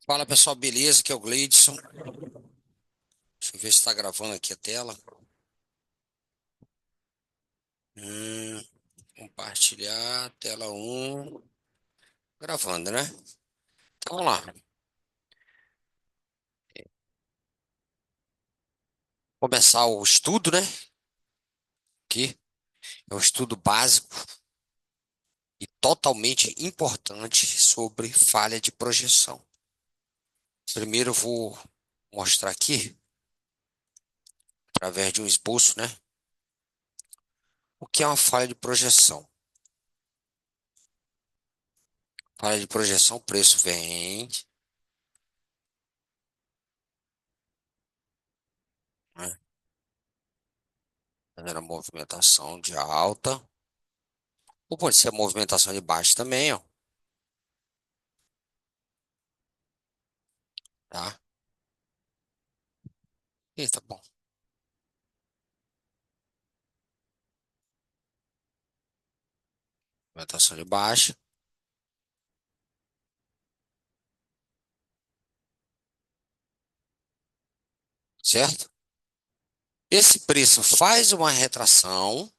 Fala pessoal, beleza? Aqui é o Gleidson. Deixa eu ver se está gravando aqui a tela. Hum, compartilhar, tela um, gravando, né? Então vamos lá. Começar o estudo, né? Aqui é um estudo básico e totalmente importante sobre falha de projeção. Primeiro eu vou mostrar aqui, através de um esboço, né? O que é uma falha de projeção. Falha de projeção, o preço vem, né? Fazendo a movimentação de alta. Ou pode ser a movimentação de baixa também, ó. Tá? E tá bom. Movimentação de baixa, certo? Esse preço faz uma retração.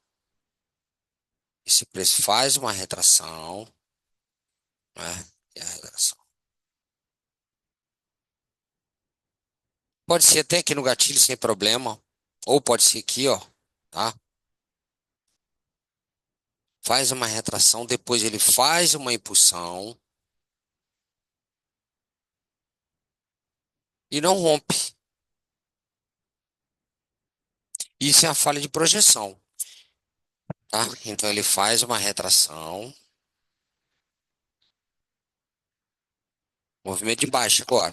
Esse preço faz uma retração, né? E a retração. Pode ser até aqui no gatilho sem problema. Ou pode ser aqui, ó. Tá? Faz uma retração, depois ele faz uma impulsão e não rompe. Isso é a falha de projeção, tá? Então ele faz uma retração, movimento de baixa agora.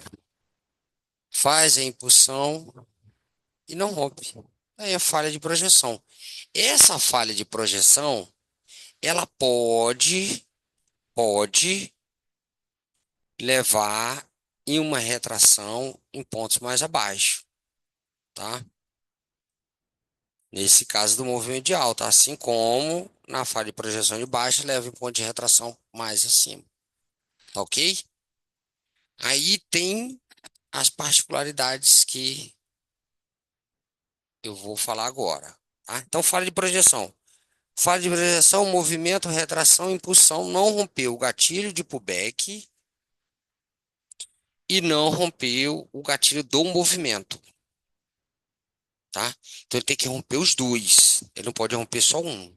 Faz a impulsão e não rompe. Aí é falha de projeção. Essa falha de projeção, ela pode levar em uma retração em pontos mais abaixo, tá? Nesse caso do movimento de alta, assim como na falha de projeção de baixo, leva em ponto de retração mais acima, tá ok? Aí tem as particularidades que eu vou falar agora, tá? Então, falha de projeção. Falha de projeção, movimento, retração, impulsão, não rompeu o gatilho de pullback e não rompeu o gatilho do movimento, tá? Então ele tem que romper os dois. Ele não pode romper só um,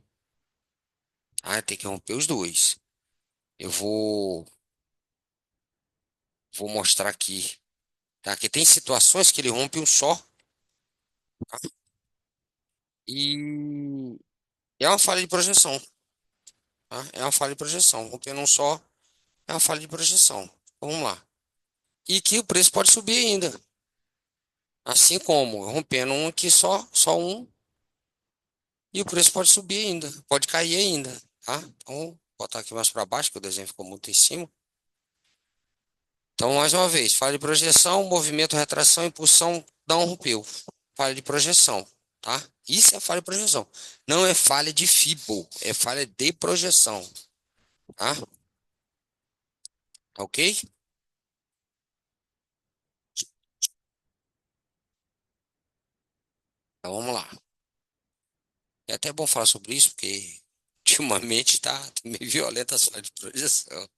tá? Ele tem que romper os dois. Eu vou mostrar aqui, tá? Que tem situações que ele rompe um só, tá? E é uma falha de projeção, tá? É uma falha de projeção. Rompendo um só é uma falha de projeção. Vamos lá. E que o preço pode subir ainda. Assim como rompendo um aqui só um, e o preço pode subir ainda, pode cair ainda, tá? Então, vou botar aqui mais para baixo, que o desenho ficou muito em cima. Então, mais uma vez, falha de projeção, movimento, retração, impulsão, não rompeu. Falha de projeção, tá? Isso é falha de projeção. Não é falha de FIBO, é falha de projeção, tá? Ok? Então, vamos lá. É até bom falar sobre isso, porque ultimamente tá meio violenta a falha de projeção.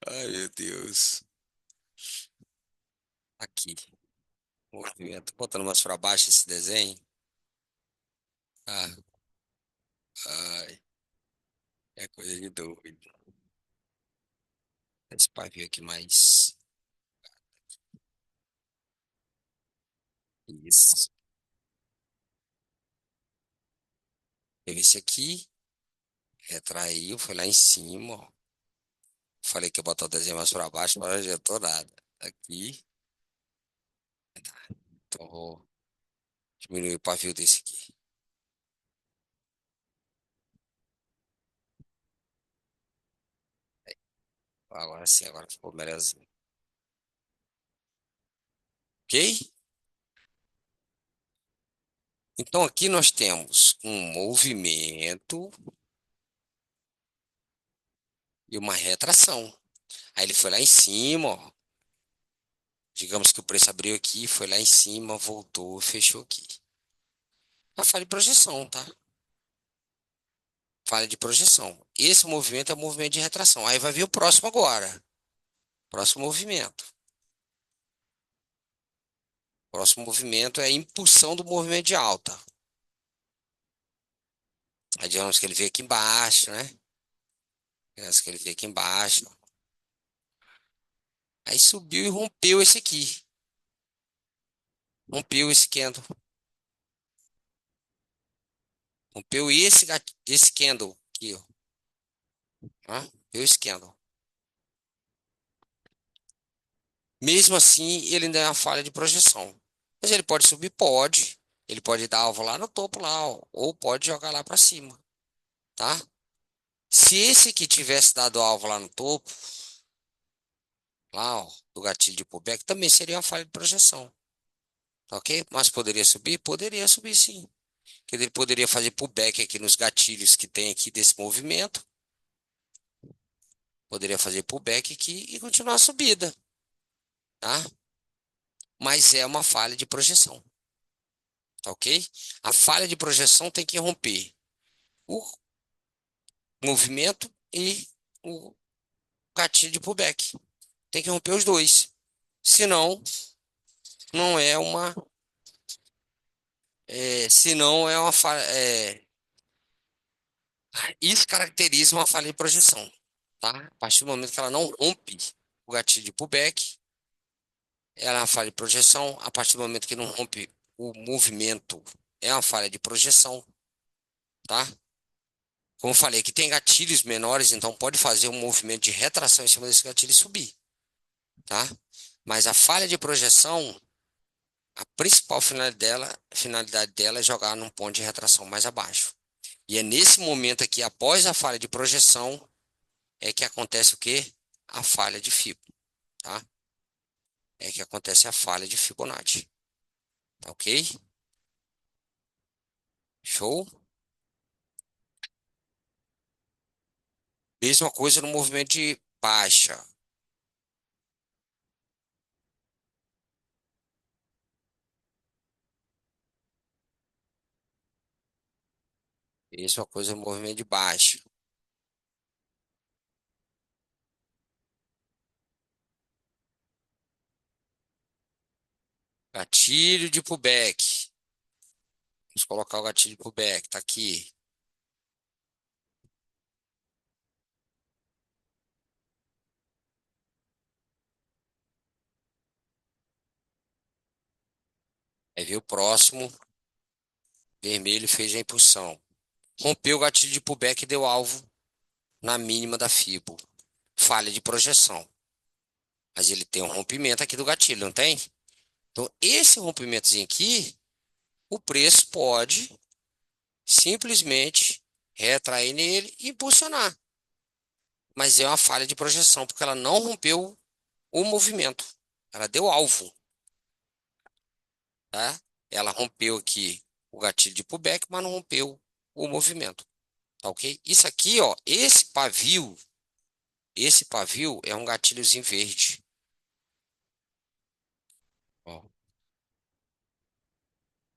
Ai, meu Deus. Aqui. Movimento. Botando mais para baixo esse desenho. Ah, ai, é coisa de doido. Esse pavio aqui mais. Isso. Teve esse aqui, retraiu, foi lá em cima, ó. Falei que ia botar o desenho mais para baixo, mas não adiantou nada. Aqui, então vou diminuir o pavio desse aqui. Agora sim, agora ficou melhorzinho. Ok? Então aqui nós temos um movimento e uma retração. Aí ele foi lá em cima, ó. Digamos que o preço abriu aqui, foi lá em cima, voltou, fechou aqui. A falha de projeção, tá? Falha de projeção. Esse movimento é o movimento de retração. Aí vai vir o próximo agora. Próximo movimento. Próximo movimento é a impulsão do movimento de alta. Aí digamos que ele veio aqui embaixo, né? Digamos que ele veio aqui embaixo. Aí subiu e rompeu esse aqui. Rompeu esse candle. Rompeu esse candle aqui, ó. Tá? Rompeu esse candle. Mesmo assim, ele ainda é uma falha de projeção. Mas ele pode subir? Pode. Ele pode dar alvo lá no topo, lá, ó, ou pode jogar lá para cima, tá? Se esse aqui tivesse dado alvo lá no topo, lá, ó, do gatilho de pullback, também seria uma falha de projeção, tá ok? Mas poderia subir? Poderia subir sim. Que ele poderia fazer pullback aqui nos gatilhos que tem aqui desse movimento. Poderia fazer pullback aqui e continuar a subida, tá? Mas é uma falha de projeção, tá ok? A falha de projeção tem que romper o movimento e o gatilho de pullback. Tem que romper os dois. Senão, não é uma. Senão é uma falha. Isso caracteriza uma falha de projeção. Tá? A partir do momento que ela não rompe o gatilho de pullback, ela é uma falha de projeção. A partir do momento que não rompe o movimento, é uma falha de projeção. Tá? Como eu falei, que tem gatilhos menores, então pode fazer um movimento de retração em cima desse gatilho e subir. Tá? Mas a falha de projeção, a principal finalidade dela é jogar num ponto de retração mais abaixo. E é nesse momento aqui, após a falha de projeção, é que acontece o quê? A falha de Fibonacci, tá? É que acontece a falha de Fibonacci, tá ok? Show? Mesma coisa no movimento de baixa. Mesma coisa no movimento de baixa. Gatilho de pullback. Vamos colocar o gatilho de pullback, tá aqui. Aí veio o próximo, vermelho fez a impulsão. Rompeu o gatilho de pullback e deu alvo na mínima da Fibo. Falha de projeção. Mas ele tem um rompimento aqui do gatilho, não tem? Então, esse rompimentozinho aqui, o preço pode simplesmente retrair nele e impulsionar. Mas é uma falha de projeção, porque ela não rompeu o movimento. Ela deu alvo, tá? Ela rompeu aqui o gatilho de pullback, mas não rompeu o movimento, tá ok? Isso aqui, ó, esse pavio é um gatilhozinho verde. Ó.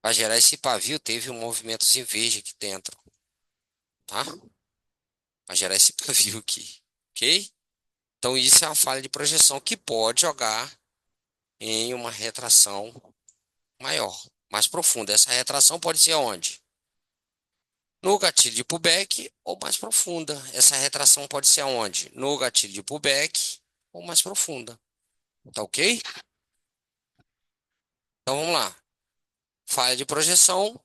Para gerar esse pavio, teve um movimentozinho verde aqui dentro, tá? Para gerar esse pavio aqui, ok? Então, isso é uma falha de projeção que pode jogar em uma retração maior, mais profunda. Essa retração pode ser onde? No gatilho de pullback ou mais profunda. Essa retração pode ser aonde? No gatilho de pullback ou mais profunda. Tá ok? Então vamos lá. Falha de projeção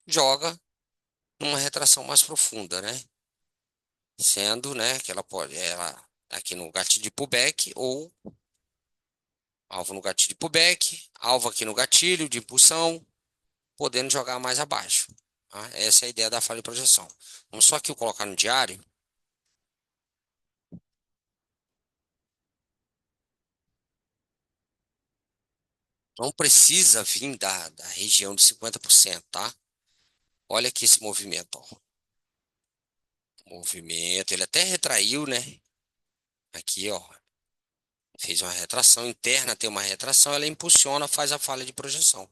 joga numa retração mais profunda, né? Sendo, né, que ela aqui no gatilho de pullback ou alvo no gatilho de pullback, alvo aqui no gatilho de impulsão, podendo jogar mais abaixo. Tá? Essa é a ideia da falha de projeção. Vamos só aqui colocar no diário. Não precisa vir da região de 50%, tá? Olha aqui esse movimento, ó. Movimento, ele até retraiu, né? Aqui, ó. Fez uma retração interna, tem uma retração, ela impulsiona, faz a falha de projeção.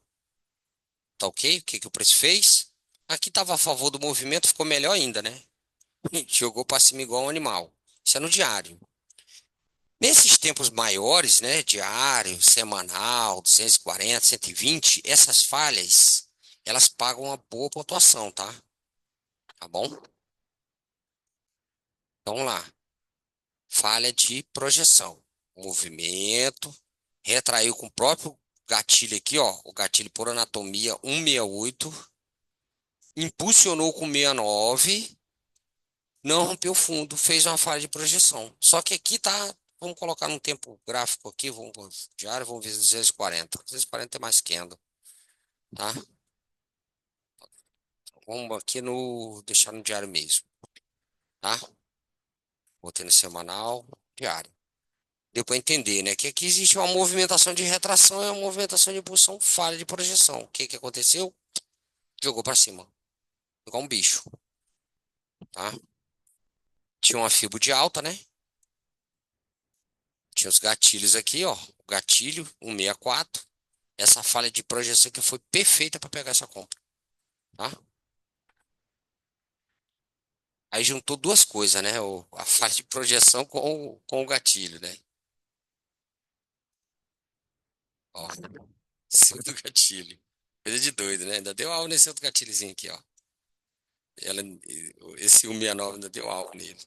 Tá ok? O que que o preço fez? Aqui estava a favor do movimento, ficou melhor ainda, né? Jogou para cima igual um animal. Isso é no diário. Nesses tempos maiores, né, diário, semanal, 240, 120, essas falhas, elas pagam uma boa pontuação, tá? Tá bom? Então, vamos lá. Falha de projeção. Movimento, retraiu com o próprio gatilho aqui, ó, o gatilho por anatomia 168, impulsionou com 69, não rompeu fundo, fez uma falha de projeção. Só que aqui tá, vamos colocar num tempo gráfico aqui, vamos diário, vamos ver 240. 240 é mais candle, tá? Vamos aqui no, deixar no diário mesmo, tá? Botei no semanal, diário. Deu para entender, né? Que aqui existe uma movimentação de retração e uma movimentação de impulsão, falha de projeção. O que que aconteceu? Jogou para cima, igual um bicho, tá? Tinha uma fibra de alta, né? Tinha os gatilhos aqui, ó. O gatilho 164. Essa falha de projeção que foi perfeita para pegar essa compra, tá? Aí juntou duas coisas, né? A falha de projeção com o gatilho, né? Ó, esse outro gatilho. Coisa de doido, né? Ainda deu alvo nesse outro gatilhozinho aqui, ó. Ela, esse 169 ainda deu alvo nele.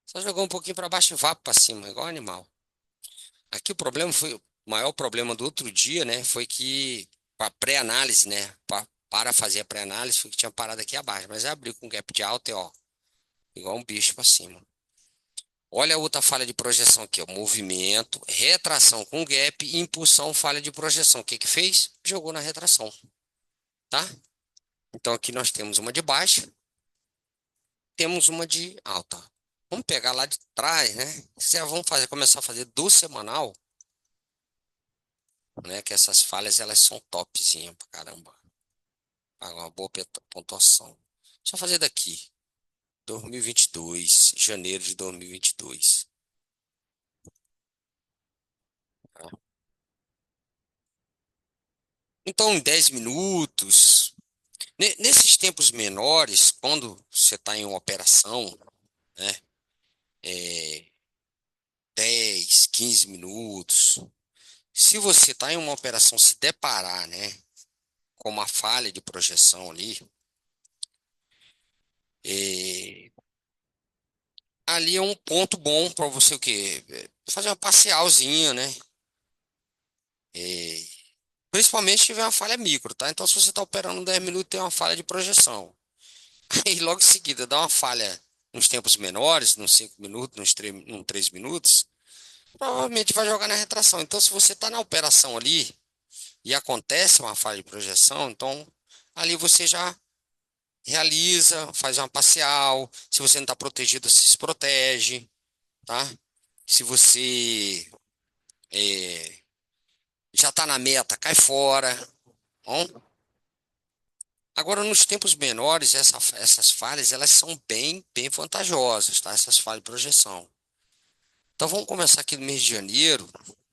Só jogou um pouquinho para baixo e vá para cima, igual animal. Aqui o problema foi, o maior problema do outro dia, né? Foi que para pré-análise, né? Para fazer a pré-análise, foi que tinha parado aqui abaixo. Mas abriu com gap de alta e ó, igual um bicho para cima. Olha a outra falha de projeção aqui, ó. Movimento, retração com gap, impulsão, falha de projeção. O que que fez? Jogou na retração, tá? Então aqui nós temos uma de baixa, temos uma de alta. Vamos pegar lá de trás, né? Vamos fazer, começar a fazer do semanal, né? Que essas falhas elas são topzinha pra caramba. Paga uma boa pontuação. Só fazer daqui, 2022, janeiro de 2022. Tá? Então, em 10 minutos, nesses tempos menores, quando você está em uma operação, né? É, 10, 15 minutos. Se você está em uma operação, se deparar, né, com uma falha de projeção ali, é, ali é um ponto bom para você o quê? Fazer uma parcialzinha, né? É, principalmente se tiver uma falha micro, tá? Então, se você está operando 10 minutos, tem uma falha de projeção. Aí, logo em seguida, dá uma falha nos tempos menores, nos 5 minutos, nos 3 minutos, provavelmente vai jogar na retração. Então, se você está na operação ali e acontece uma falha de projeção, então ali você já realiza, faz uma parcial. Se você não está protegido, se protege, tá? Se você já está na meta, cai fora. Bom, agora, nos tempos menores, essas falhas elas são bem vantajosas, tá? Essas falhas de projeção. Então, vamos começar aqui no mês de janeiro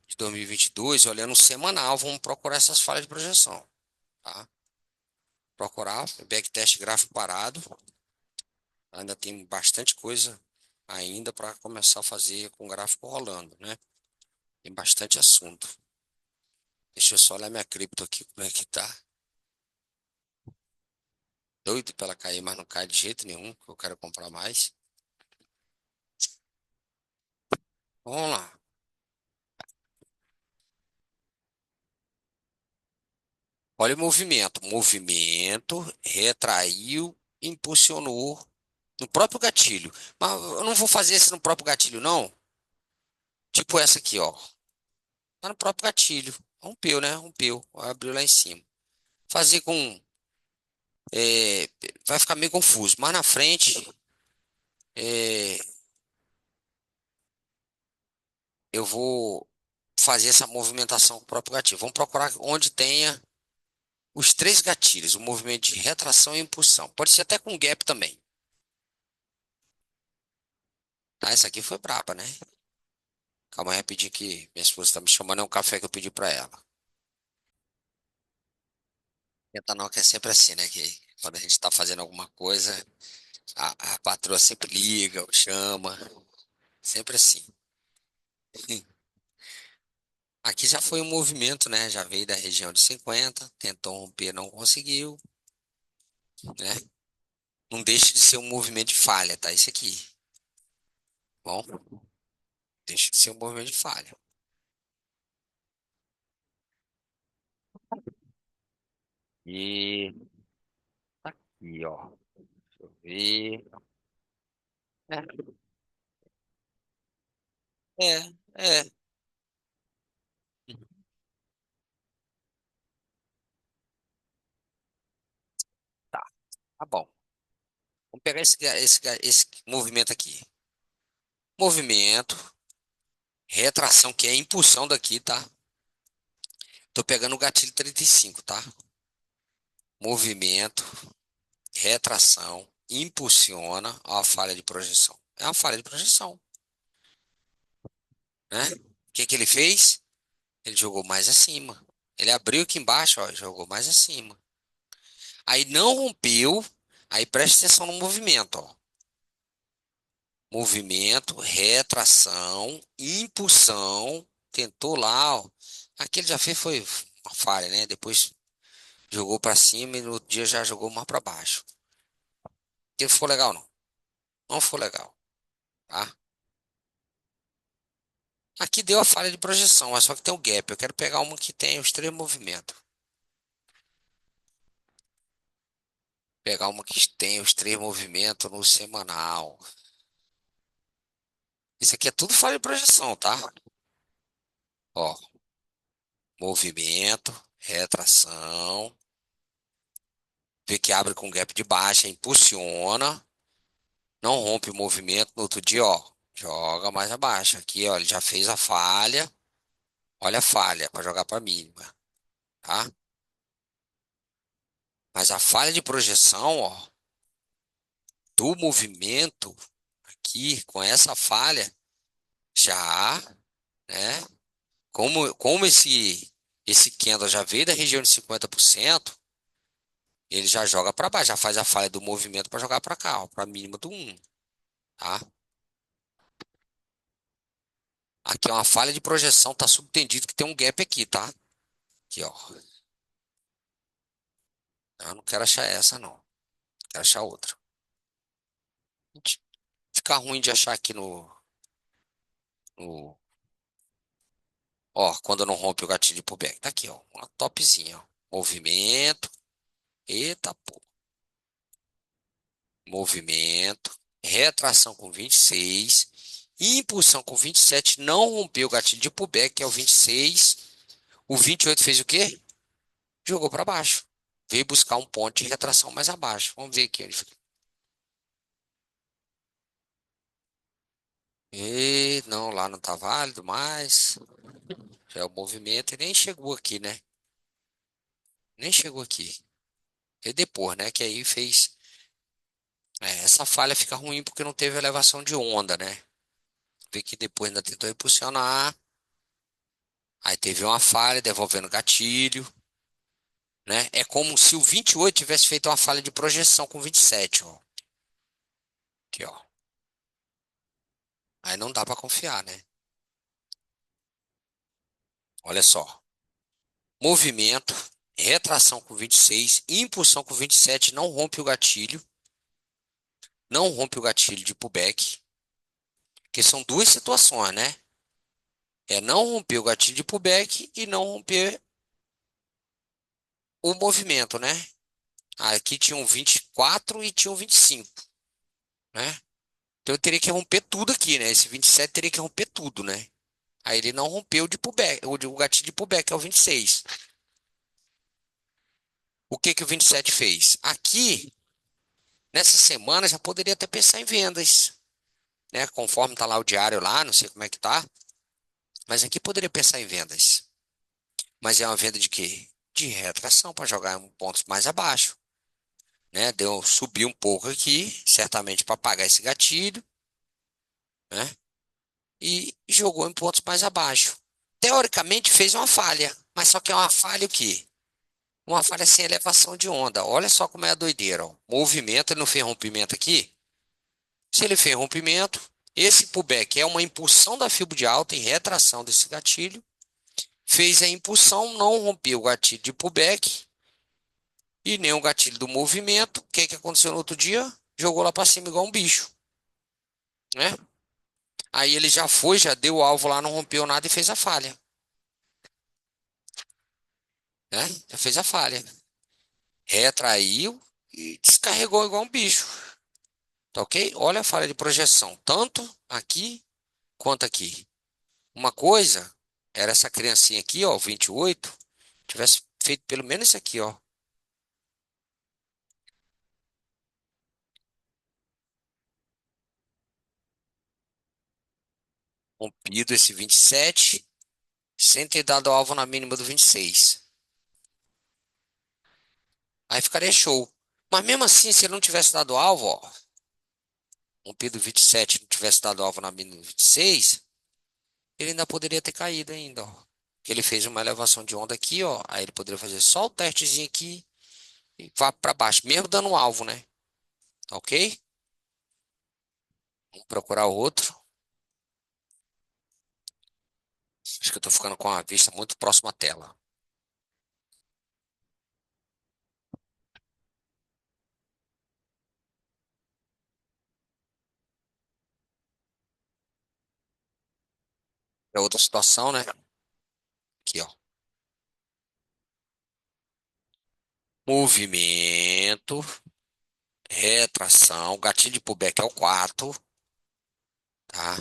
de 2022, olhando o semanal, vamos procurar essas falhas de projeção, tá? Procurar backtest gráfico parado. Ainda tem bastante coisa ainda para começar a fazer com o gráfico rolando, né? Tem bastante assunto. Deixa eu só olhar minha cripto aqui, como é que tá. Doido para ela cair, mas não cai de jeito nenhum, que eu quero comprar mais. Vamos lá. Olha o movimento. Movimento, retraiu, impulsionou no próprio gatilho. Mas eu não vou fazer esse no próprio gatilho, não. Tipo essa aqui, ó. Tá no próprio gatilho. Rompeu, né? Rompeu. Abriu lá em cima. Fazer com. Vai ficar meio confuso. Mas na frente, é, eu vou fazer essa movimentação com o próprio gatilho. Vamos procurar onde tenha os três gatilhos, o movimento de retração e impulsão. Pode ser até com gap também. Tá? Essa aqui foi braba, né? Calma aí, rapidinho que minha esposa tá me chamando, é um café que eu pedi pra ela. Não, que é sempre assim, né? Que quando a gente tá fazendo alguma coisa, a patroa sempre liga, ou chama, sempre assim. Aqui já foi um movimento, né? Já veio da região de 50, tentou romper, não conseguiu, né? Não deixa de ser um movimento de falha, tá? Isso aqui, bom? Deixa de ser um movimento de falha. E aqui, ó. Deixa eu ver. É, é, é. Tá, tá bom. Vamos pegar esse movimento aqui. Movimento, retração, que é a impulsão daqui, tá? Tô pegando o gatilho 35, tá? Movimento, retração, impulsiona a falha de projeção. É uma falha de projeção, né? O que que ele fez? Ele jogou mais acima. Ele abriu aqui embaixo, ó, jogou mais acima. Aí não rompeu. Aí presta atenção no movimento, ó. Movimento, retração, impulsão. Tentou lá, ó. Aquele já fez foi uma falha, né? Depois jogou para cima e no outro dia já jogou mais para baixo. Que ficou legal, não? Não ficou legal, tá? Aqui deu a falha de projeção, mas só que tem o gap. Eu quero pegar uma que tem os três movimentos. Pegar uma que tem os três movimentos no semanal. Isso aqui é tudo falha de projeção, tá? Ó, movimento, retração. Vê que abre com gap de baixa, impulsiona. Não rompe o movimento. No outro dia, ó, joga mais abaixo. Aqui, ó, ele já fez a falha. Olha a falha para jogar para mínima, tá? Mas a falha de projeção, ó, do movimento aqui, com essa falha, já, né? Como esse candle já veio da região de 50%, ele já joga para baixo, já faz a falha do movimento para jogar para cá, para a mínima do um, tá? Aqui é uma falha de projeção, tá subtendido que tem um gap aqui, tá? Aqui, ó. Eu não quero achar essa, não. Quero achar outra. Fica ruim de achar aqui no... Ó, quando não rompe o gatilho de pullback. Tá aqui, ó. Uma topzinha, ó. Movimento. Eita, pô. Movimento. Retração com 26. Impulsão com 27. Não rompeu o gatilho de pullback, que é o 26. O 28 fez o quê? Jogou para baixo. Veio buscar um ponto de retração mais abaixo. Vamos ver aqui. E não, lá não tá válido mais. Já é o movimento e nem chegou aqui, né? Nem chegou aqui. E depois, né? Que aí fez. Essa falha fica ruim porque não teve elevação de onda, né? Vê que depois ainda tentou impulsionar. Aí teve uma falha devolvendo gatilho, né? É como se o 28 tivesse feito uma falha de projeção com 27, ó. Aqui, ó. Aí não dá para confiar, né? Olha só. Movimento, retração com 26, impulsão com 27, não rompe o gatilho. Não rompe o gatilho de pullback, que são duas situações, né? É não romper o gatilho de pullback e não romper o movimento, né? Aqui tinha um 24 e tinha um 25, né? Então eu teria que romper tudo aqui, né? Esse 27 teria que romper tudo, né? Aí ele não rompeu o de pullback, o gatilho de pullback é o 26. O que que o 27 fez? Aqui, nessa semana, já poderia até pensar em vendas, né? Conforme tá lá o diário lá, não sei como é que tá, mas aqui poderia pensar em vendas. Mas é uma venda de quê? De retração para jogar em pontos mais abaixo, né? Deu subir um pouco aqui, certamente para pagar esse gatilho, né? e jogou em pontos mais abaixo. Teoricamente fez uma falha, mas só que é uma falha o quê? Uma falha sem elevação de onda. Olha só como é a doideira, ó. Movimento, ele não fez rompimento aqui? Se ele fez rompimento, esse pullback é uma impulsão da fibra de alta em retração desse gatilho. Fez a impulsão, não rompeu o gatilho de pullback e nem o gatilho do movimento. O que que aconteceu no outro dia? Jogou lá para cima igual um bicho, né? Aí ele já foi, já deu o alvo lá, não rompeu nada e fez a falha, né? Já fez a falha. Retraiu e descarregou igual um bicho. Tá ok? Olha a falha de projeção, tanto aqui quanto aqui. Uma coisa era essa criancinha aqui, ó, 28, tivesse feito pelo menos isso aqui, ó. Rompido esse 27, sem ter dado alvo na mínima do 26. Aí ficaria show. Mas mesmo assim, se ele não tivesse dado alvo, ó, rompido 27, não tivesse dado alvo na mínima do 26, ele ainda poderia ter caído ainda, ó. Que ele fez uma elevação de onda aqui, ó. Aí ele poderia fazer só o testezinho aqui e vá para baixo, mesmo dando um alvo, né? Tá ok? Vamos procurar outro. Acho que eu tô ficando com a vista muito próxima à tela. É outra situação, né? Aqui, ó. Movimento, retração, gatilho de pullback é o 4, tá?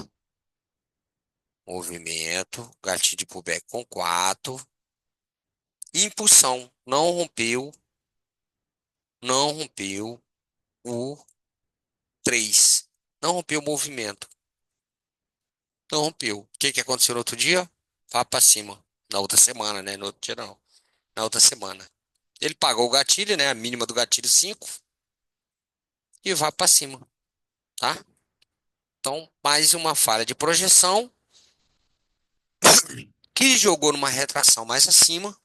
Movimento, gatilho de pullback com 4. Impulsão, não rompeu o 3. Não rompeu o movimento, não rompeu. O que que aconteceu no outro dia? Vá para cima. Na outra semana, né? No outro dia não. Na outra semana. Ele pagou o gatilho, né? A mínima do gatilho 5 e vai para cima, tá? Então, mais uma falha de projeção que jogou numa retração mais acima,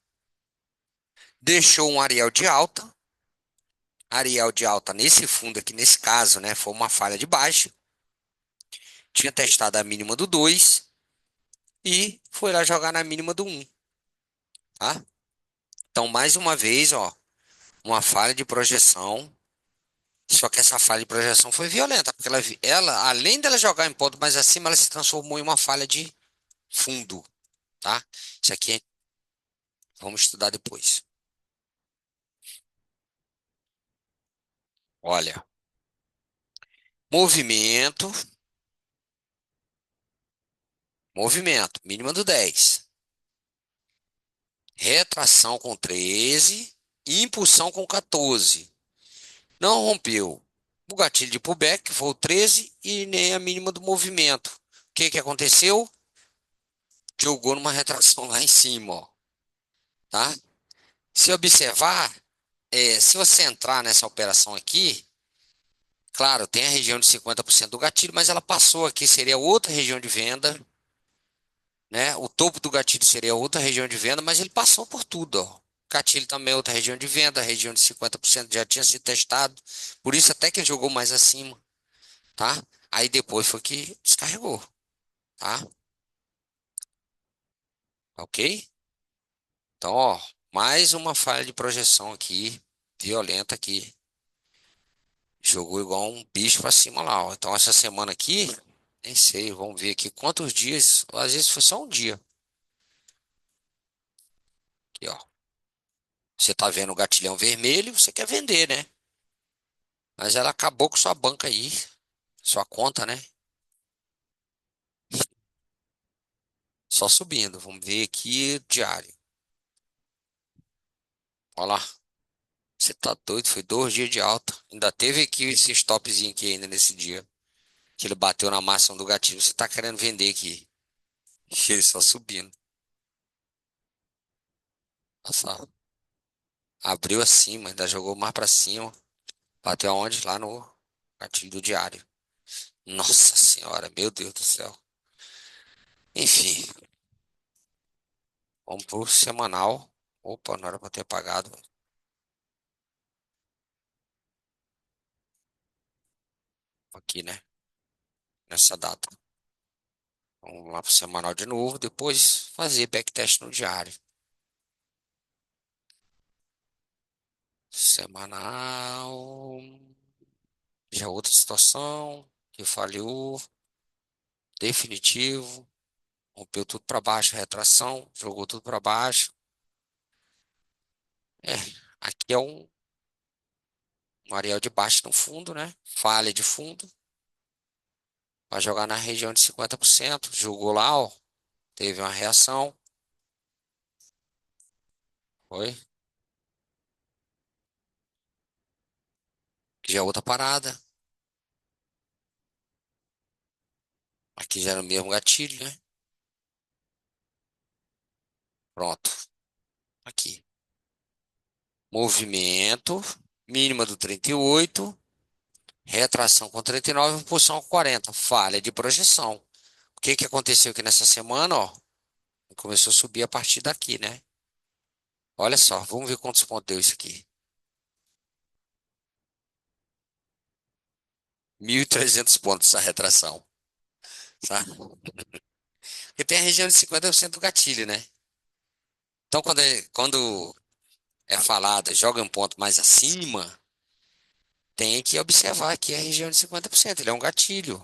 deixou um Ariel de alta. Ariel de alta nesse fundo aqui, nesse caso, né? Foi uma falha de baixa. Tinha testado a mínima do 2 e foi lá jogar na mínima do 1, tá? Então, mais uma vez, ó, uma falha de projeção. Só que essa falha de projeção foi violenta, porque ela, além dela jogar em ponto mais acima, ela se transformou em uma falha de fundo, tá? Isso aqui vamos estudar depois. Olha, movimento, movimento, mínima do 10. Retração com 13 e impulsão com 14. Não rompeu o gatilho de pullback, que foi o 13, e nem a mínima do movimento. O que que aconteceu? Jogou numa retração lá em cima, ó, tá? Se observar, se você entrar nessa operação aqui, claro, tem a região de 50% do gatilho, mas ela passou aqui, seria outra região de venda, né? O topo do gatilho seria outra região de venda, mas ele passou por tudo, ó. Gatilho também é outra região de venda, a região de 50% já tinha sido testado, por isso até que ele jogou mais acima, tá? Aí depois foi que descarregou, tá? Ok? Então, ó, mais uma falha de projeção aqui, violenta aqui. Jogou igual um bicho pra cima lá, ó. Então, essa semana aqui, nem sei, vamos ver aqui quantos dias, às vezes foi só um dia. Aqui, ó. Você tá vendo o gatilhão vermelho, você quer vender, né? Mas ela acabou com sua banca aí, sua conta, né? Só subindo. Vamos ver aqui, diário. Olha lá. Você tá doido? Foi 2 dias de alta. Ainda teve aqui esse stopzinho aqui ainda nesse dia. Que ele bateu na máxima do gatilho. Você tá querendo vender aqui. Ele só subindo. Nossa, abriu acima, ainda jogou mais pra cima. Bateu aonde? Lá no gatilho do diário. Nossa senhora, meu Deus do céu. Enfim, vamos pro semanal. Opa, não era pra ter apagado aqui, né? Nessa data. Vamos lá pro semanal de novo. Depois fazer backtest no diário. Semanal. Já outra situação que falhou. Definitivo. Rompeu tudo para baixo. Retração. Jogou tudo para baixo. É, aqui é um areal de baixo no fundo, né? Falha de fundo. Vai jogar na região de 50%. Jogou lá, ó. Teve uma reação. Foi. Que já é outra parada. Aqui já é no mesmo gatilho, né? Pronto. Aqui. Movimento. Mínima do 38. Retração com 39. Impulsão com 40. Falha de projeção. O que que aconteceu aqui nessa semana, ó? Começou a subir a partir daqui, né? Olha só. Vamos ver quantos pontos deu isso aqui. 1.300 pontos essa retração. Tá? Porque tem a região de 50% do gatilho, né? Então, quando é falado, joga um ponto mais acima, tem que observar que é a região de 50%. Ele é um gatilho,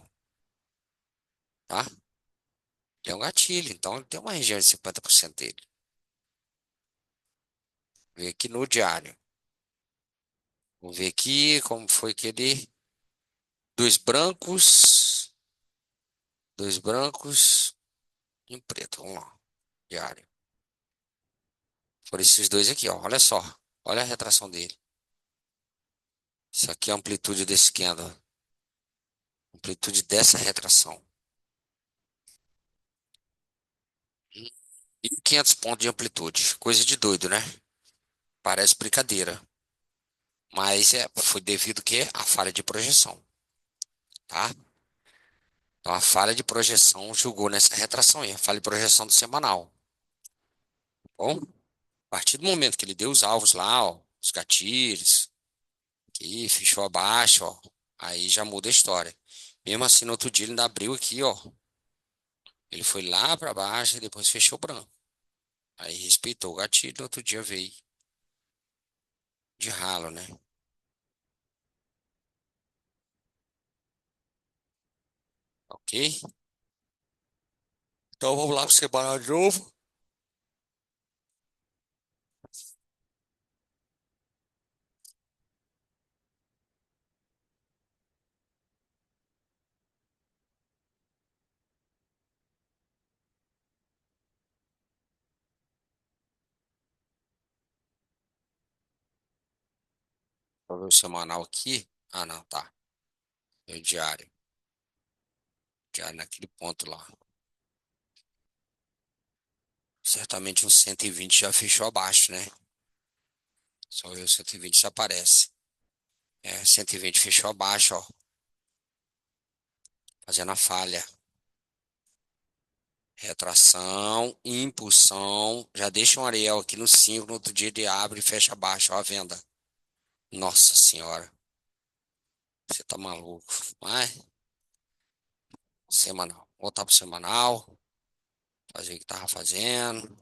tá? Ele é um gatilho, então ele tem uma região de 50% dele. Vê aqui no diário. Vamos ver aqui como foi que ele. Dois brancos, dois brancos e um preto. Vamos lá, diário. Foram esses dois aqui, ó. Olha só. Olha a retração dele. Isso aqui é a amplitude desse candle. Amplitude dessa retração. 1.500 pontos de amplitude. Coisa de doido, né? Parece brincadeira. Mas foi devido que a falha de projeção, tá? Então a falha de projeção jogou nessa retração aí, a falha de projeção do semanal. Bom, a partir do momento que ele deu os alvos lá, ó, os gatilhos, que fechou abaixo, ó, aí já muda a história. Mesmo assim, no outro dia ele ainda abriu aqui, ó. Ele foi lá para baixo e depois fechou branco. Aí respeitou o gatilho, no outro dia veio de ralo, né? Ok? Então vamos lá para o semanal de novo. Vou ver o semanal aqui. Ah, não, tá. É o diário. Diário naquele ponto lá. Certamente o 120 já fechou abaixo, né? Só ver o 120 já aparece. 120 fechou abaixo, ó. Fazendo a falha. Retração, impulsão. Já deixa um Ariel aqui no 5. No outro dia ele abre e fecha abaixo, ó, a venda. Nossa senhora. Você tá maluco. Mas, semanal. Voltar pro semanal. Fazer o que tava fazendo.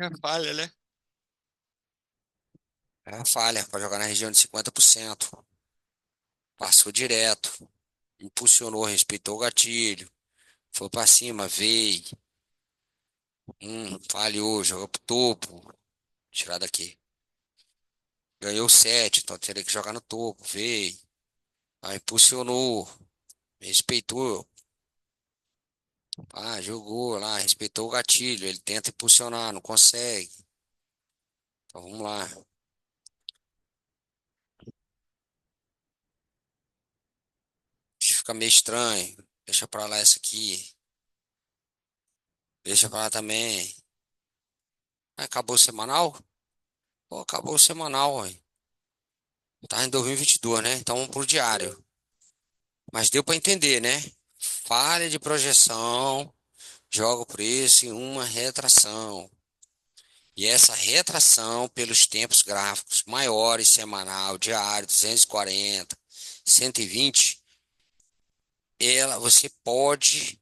É falha, né? É a falha para jogar na região de 50%. Passou direto. Impulsionou, respeitou o gatilho. Foi pra cima, veio. Falhou, jogou pro topo. Tirar daqui. Ganhou 7, então teria que jogar no topo. Veio. Aí impulsionou. Respeitou. Jogou lá, respeitou o gatilho. Ele tenta impulsionar, não consegue. Então vamos lá. Fica meio estranho. Deixa pra lá essa aqui. Deixa pra lá também. Acabou o semanal? Pô, acabou o semanal, ó. Tá em 2022, né? Então vamos pro diário. Mas deu para entender, né? Falha de projeção, joga o preço em uma retração. E essa retração pelos tempos gráficos maiores, semanal, diário, 240, 120, você pode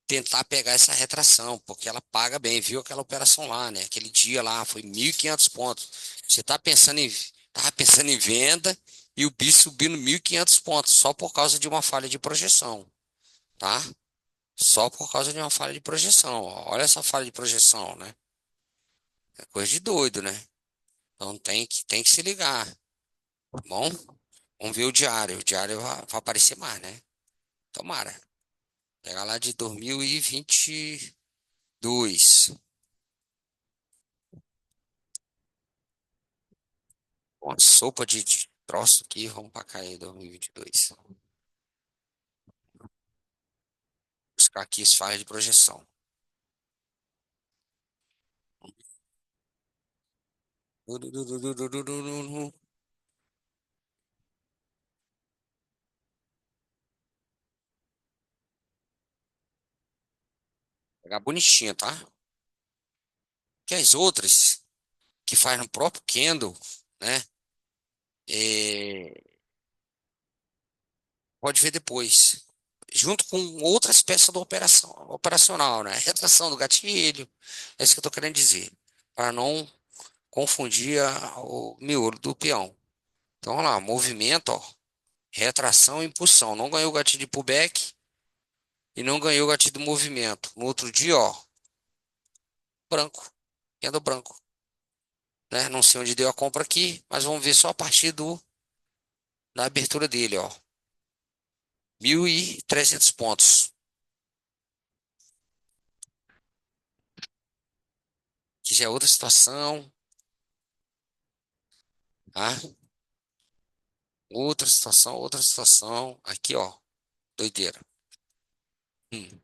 tentar pegar essa retração, porque ela paga bem, viu aquela operação lá, né? Aquele dia lá foi 1.500 pontos. Você tava pensando em venda e o bicho subindo 1.500 pontos só por causa de uma falha de projeção, tá? Só por causa de uma falha de projeção. Ó. Olha essa falha de projeção, né? É coisa de doido, né? Então tem que se ligar, tá bom? Vamos ver o diário. O diário vai aparecer mais, né? Tomara. Pegar lá de 2022. Uma sopa de troço aqui. Vamos pra cá em 2022. Buscar aqui as falhas de projeção. Pegar bonitinha, tá? Que as outras que faz no próprio candle, né? É, pode ver depois. Junto com outras peças da operação, operacional, né? Retração do gatilho. É isso que eu tô querendo dizer. Para não confundir o miolo do peão. Então, olha lá, movimento, ó. Retração e impulsão. Não ganhou o gatilho de pullback e não ganhou o gatilho do movimento. No outro dia, ó, branco. Candle branco. Né? Não sei onde deu a compra aqui, mas vamos ver só a partir da abertura dele, ó. 1.300 pontos. Que já é outra situação, tá? Outra situação, outra situação. Aqui, ó. Doideira. Hum.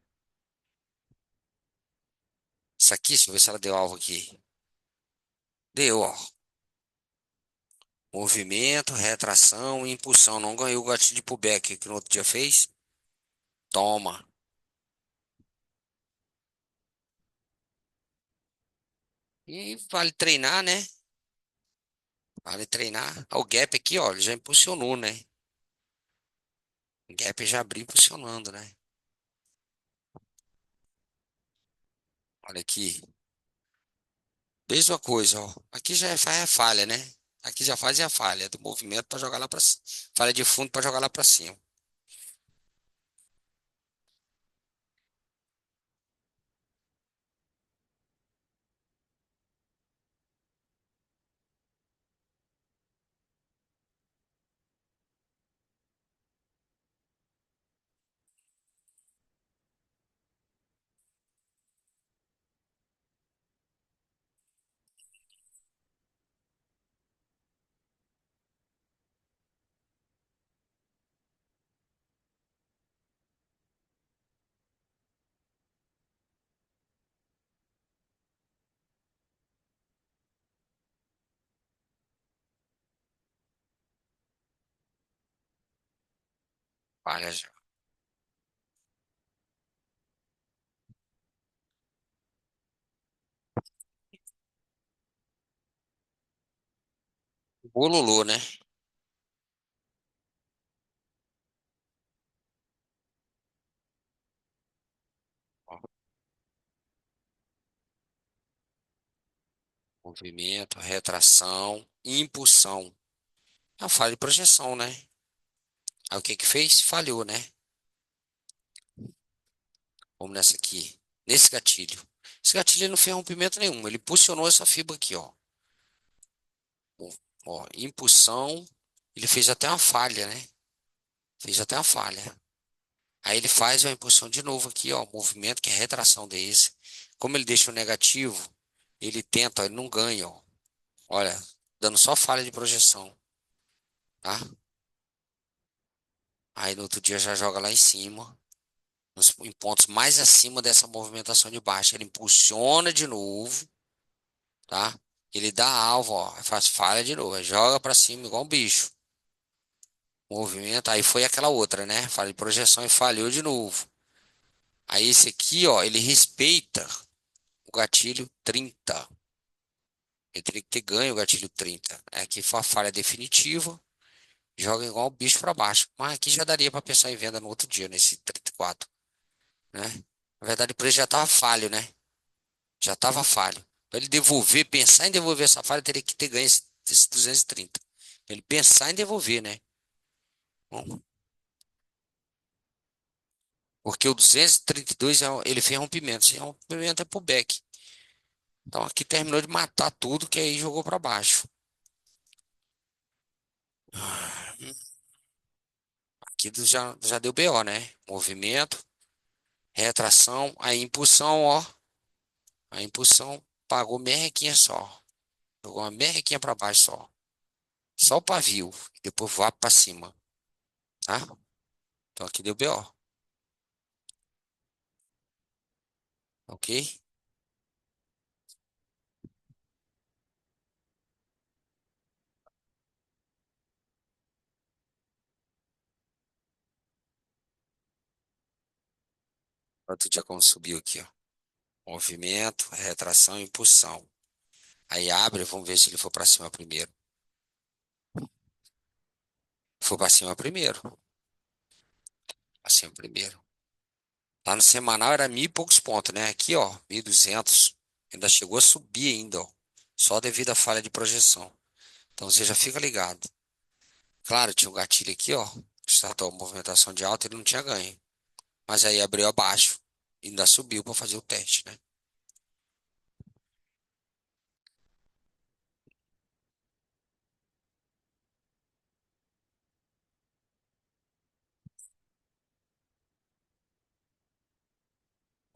Isso aqui, deixa eu ver se ela deu alvo aqui. Deu, ó. Movimento, retração e impulsão. Não ganhou o gatilho de pullback que no outro dia fez. Toma. E vale treinar, né? Vale treinar. Ah, o gap aqui, ó, ele já impulsionou, né? O gap já abriu impulsionando, né? Olha aqui. Mesma coisa, ó. Aqui já faz a falha, né? Aqui já faz a falha do movimento para jogar lá para cima. Falha de fundo para jogar lá para cima. Falha já. Bololô, né? Ó, movimento, retração, impulsão. É a falha de projeção, né? Aí o que que fez? Falhou, né? Vamos nessa aqui. Nesse gatilho. Esse gatilho ele não fez rompimento nenhum. Ele impulsionou essa fibra aqui, ó. Ó, ó, impulsão. Ele fez até uma falha, né? Fez até uma falha. Aí ele faz uma impulsão de novo aqui, ó. Movimento que é retração desse. Como ele deixa o negativo, ele tenta, ó, ele não ganha, ó. Olha, dando só falha de projeção, tá? Aí no outro dia já joga lá em cima, em pontos mais acima dessa movimentação de baixo. Ele impulsiona de novo, tá? Ele dá alvo, ó, faz falha de novo, aí joga pra cima igual um bicho. Movimento, aí foi aquela outra, né? Falha de projeção e falhou de novo. Aí esse aqui, ó, ele respeita o gatilho 30. Ele teria que ter ganho o gatilho 30. Aqui foi a falha definitiva. Joga igual um bicho para baixo. Mas aqui já daria para pensar em venda no outro dia, nesse 34, né? Na verdade, o preço já estava falho, né? Já estava falho. Para ele devolver, pensar em devolver essa falha, teria que ter ganho esse 230. Pra ele pensar em devolver, né? Bom, porque o 232 ele fez rompimento. Esse rompimento é pro back. Então aqui terminou de matar tudo que aí jogou para baixo. Aqui já deu BO, né? Movimento, retração, a impulsão, ó. A impulsão pagou merrequinha só. Jogou uma merrequinha para baixo só. Só o pavio. Depois voar para cima, tá? Então aqui deu BO, ok? Outro dia como subiu aqui, ó. Movimento, retração, impulsão. Aí abre, vamos ver se ele for para cima primeiro. For para cima primeiro. Para cima primeiro. Lá no semanal era mil e poucos pontos, né? Aqui, ó, 1.200. Ainda chegou a subir ainda, ó. Só devido à falha de projeção. Então você já fica ligado. Claro, tinha um gatilho aqui, ó. Startou a movimentação de alta, ele não tinha ganho. Mas aí abriu abaixo. E ainda subiu para fazer o teste, né?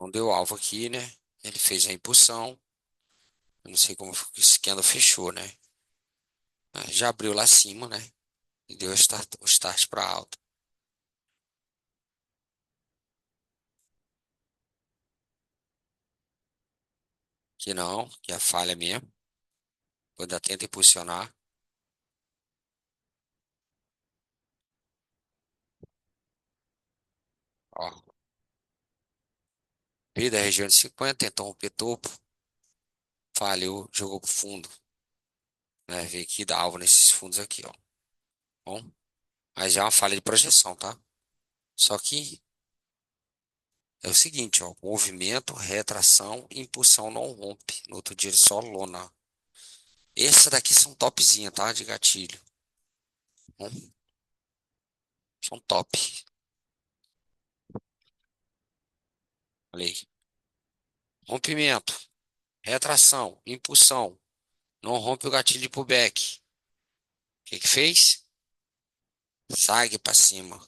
Não deu alvo aqui, né? Ele fez a impulsão. Eu não sei como esse candle fechou, né? Já abriu lá acima, né? E deu o start para alta. Que não, que é falha mesmo. Ainda tenta impulsionar. Ó, veio da região de 50, tentou romper topo. Falhou, jogou pro fundo. Né? Veio aqui dar alvo nesses fundos aqui, ó. Bom, mas já é uma falha de projeção, tá? Só que é o seguinte, ó. Movimento, retração, impulsão não rompe. No outro dia ele só lona. Essa daqui são topzinha, tá? De gatilho. Bom, são top. Falei. Rompimento, retração, impulsão. Não rompe o gatilho de pullback. O que que fez? Sague para cima.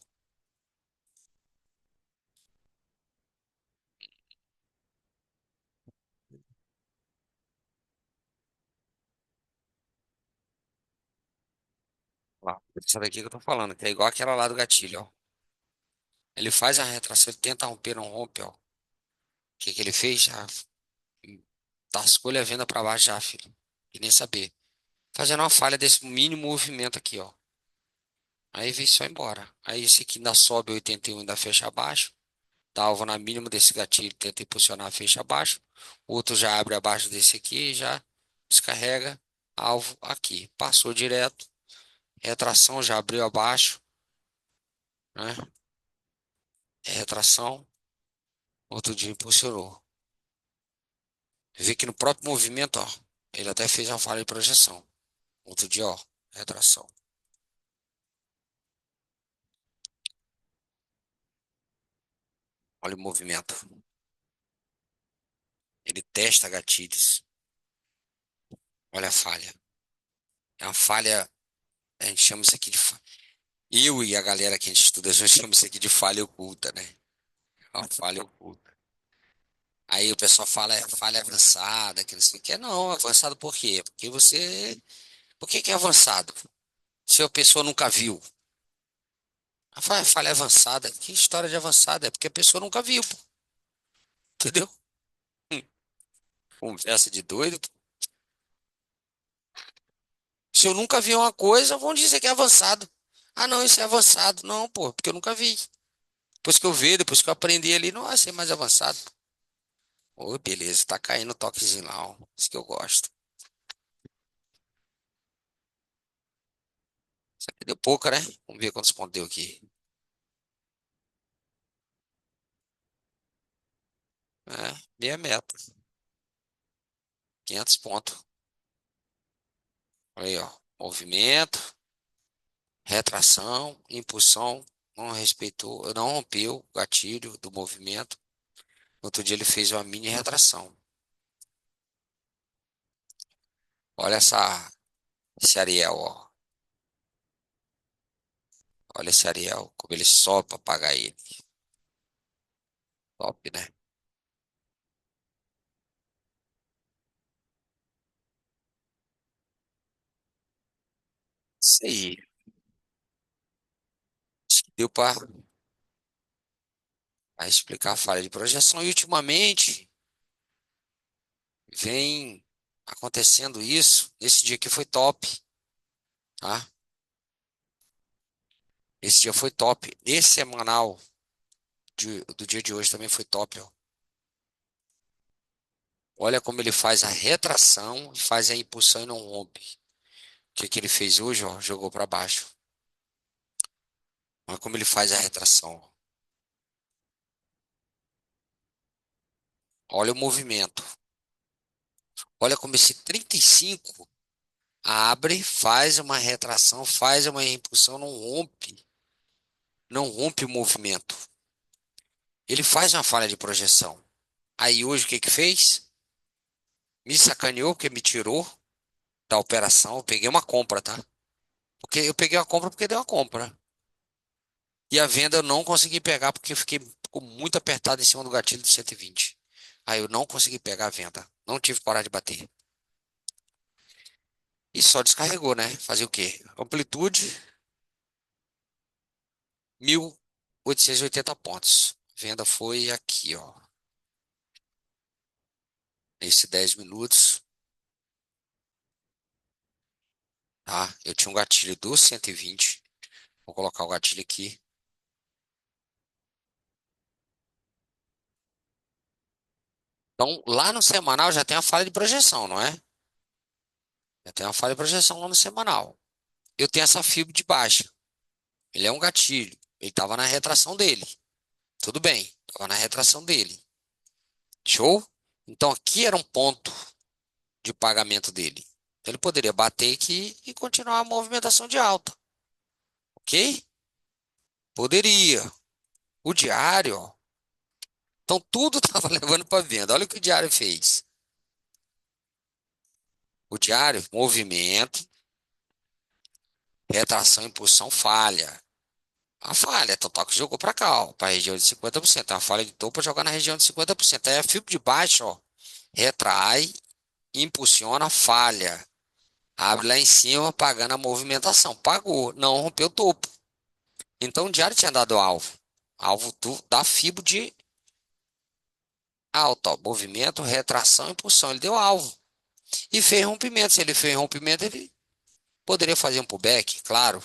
Lá. Essa daqui que eu tô falando, que é igual aquela lá do gatilho, ó. Ele faz a retração, ele tenta romper, não rompe, ó. O que que ele fez? Já tascou-lhe a venda para baixo já, filho. E nem saber. Fazendo uma falha desse mínimo movimento aqui, ó. Aí vem só embora. Aí esse aqui ainda sobe 81, ainda fecha abaixo. Dá alvo na mínima desse gatilho, tenta impulsionar, fecha abaixo. O outro já abre abaixo desse aqui e já descarrega alvo aqui. Passou direto. Retração já abriu abaixo, né? Retração. Outro dia impulsionou. Vê que no próprio movimento, ó, ele até fez uma falha de projeção. Outro dia, ó, retração. Olha o movimento. Ele testa gatilhos. Olha a falha. É uma falha. A gente chama isso aqui de. Eu e a galera que a gente estuda, a gente chama isso aqui de falha oculta, né? É uma falha oculta. Aí o pessoal fala é falha avançada, que não sei o que. Não, avançado por quê? Porque você. Por que que é avançado? Se a pessoa nunca viu. Falha avançada. Que história de avançada? É porque a pessoa nunca viu, pô. Entendeu? Hum, Conversa de doido. Se eu nunca vi uma coisa, vão dizer que é avançado. Ah, não, isso é avançado. Não, pô, porque eu nunca vi. Depois que eu ver, depois que eu aprendi ali, não vai ser mais avançado. Ô, beleza, tá caindo o toquezinho lá, ó. Isso que eu gosto. Isso aqui deu pouco, né? Vamos ver quantos pontos deu aqui. É, meia meta. 500 pontos. Aí, ó. Movimento, retração, impulsão. Não respeitou, não rompeu o gatilho do movimento. No outro dia ele fez uma mini retração. Olha esse Ariel, ó. Olha esse Ariel, como ele sobe para apagar ele. Top, né? Isso aí. Acho que deu para explicar a falha de projeção. E ultimamente vem acontecendo isso. Esse dia aqui foi top, tá? Esse dia foi top. Esse semanal do dia de hoje também foi top, ó. Olha como ele faz a retração e faz a impulsão e não rompe. O que que ele fez hoje, ó? Jogou para baixo. Olha como ele faz a retração, ó. Olha o movimento. Olha como esse 35 abre, faz uma retração, faz uma impulsão, não rompe. Não rompe o movimento. Ele faz uma falha de projeção. Aí hoje o que que fez? Me sacaneou porque me tirou da operação. Eu peguei uma compra, tá? Porque eu peguei uma compra porque deu uma compra. E a venda eu não consegui pegar porque eu ficou muito apertado em cima do gatilho do 120. Aí eu não consegui pegar a venda. Não tive coragem de bater. E só descarregou, né? Fazer o quê? Amplitude 1.880 pontos. Venda foi aqui, ó. Esse 10 minutos, tá? Eu tinha um gatilho do 120. Vou colocar o gatilho aqui. Então, lá no semanal já tem a falha de projeção, não é? Já tem uma falha de projeção lá no semanal. Eu tenho essa fibra de baixa. Ele é um gatilho. Ele estava na retração dele. Tudo bem. Estava na retração dele. Show? Então aqui era um ponto de pagamento dele. Ele poderia bater aqui e continuar a movimentação de alta. Ok? Poderia. O diário, ó. Então tudo estava levando para venda. Olha o que o diário fez. O diário, movimento, retração, impulsão, falha. A falha, total que jogou para cá, ó, para a região de 50%. A falha de topo jogar na região de 50%. Aí a fibra de baixo, ó, retrai, impulsiona, falha. Abre lá em cima, pagando a movimentação. Pagou, não rompeu o topo. Então o diário tinha dado alvo. Alvo da fibra de alta, ó, movimento, retração, impulsão. Ele deu alvo. E fez rompimento. Se ele fez rompimento, ele poderia fazer um pullback, claro.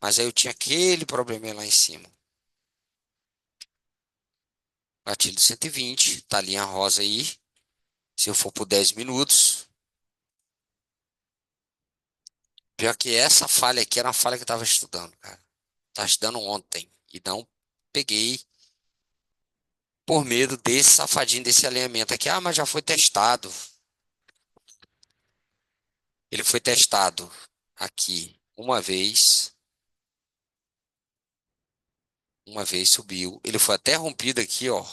Mas aí eu tinha aquele probleminha lá em cima. Gatilho 120, tá a linha rosa aí. Se eu for por 10 minutos. Pior que essa falha aqui era uma falha que eu tava estudando, cara. Tava estudando ontem. E não peguei por medo desse safadinho desse alinhamento aqui. Ah, mas já foi testado. Ele foi testado aqui uma vez subiu. Ele foi até rompido aqui, ó.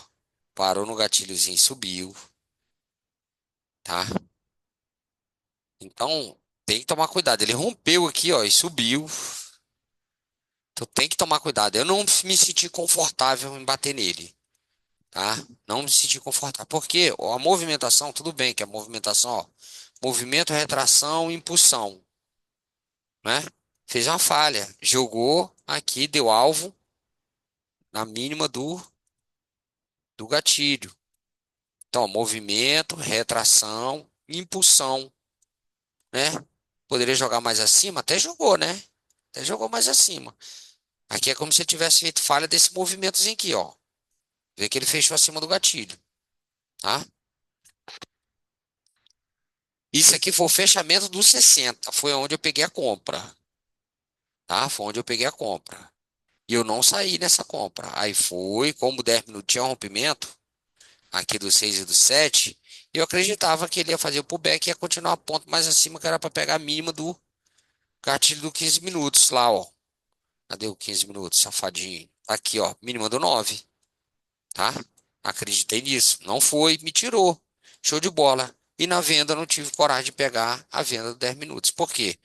Parou no gatilhozinho e subiu, tá? Então, tem que tomar cuidado. Ele rompeu aqui, ó, e subiu. Então tem que tomar cuidado. Eu não me senti confortável em bater nele, tá? Não me senti confortável. Porque ó, a movimentação, tudo bem que a movimentação, ó, movimento, retração, impulsão, né? Fez uma falha. Jogou aqui, deu alvo na mínima do gatilho. Então, ó, movimento, retração, impulsão, né? Poderia jogar mais acima? Até jogou, né? Até jogou mais acima. Aqui é como se ele tivesse feito falha desse movimentozinho aqui, ó. Vê que ele fechou acima do gatilho, tá? Isso aqui foi o fechamento dos 60. Foi onde eu peguei a compra, tá? Foi onde eu peguei a compra. E eu não saí nessa compra. Aí foi, como o 10 minutos tinha um rompimento, aqui do 6 e do 7, eu acreditava que ele ia fazer o pullback e ia continuar a ponto mais acima, que era para pegar a mínima do gatilho do 15 minutos lá, ó. Cadê o 15 minutos, safadinho? Aqui, ó, mínima do 9, tá? Acreditei nisso. Não foi, me tirou. Show de bola. E na venda eu não tive coragem de pegar a venda do 10 minutos. Por quê?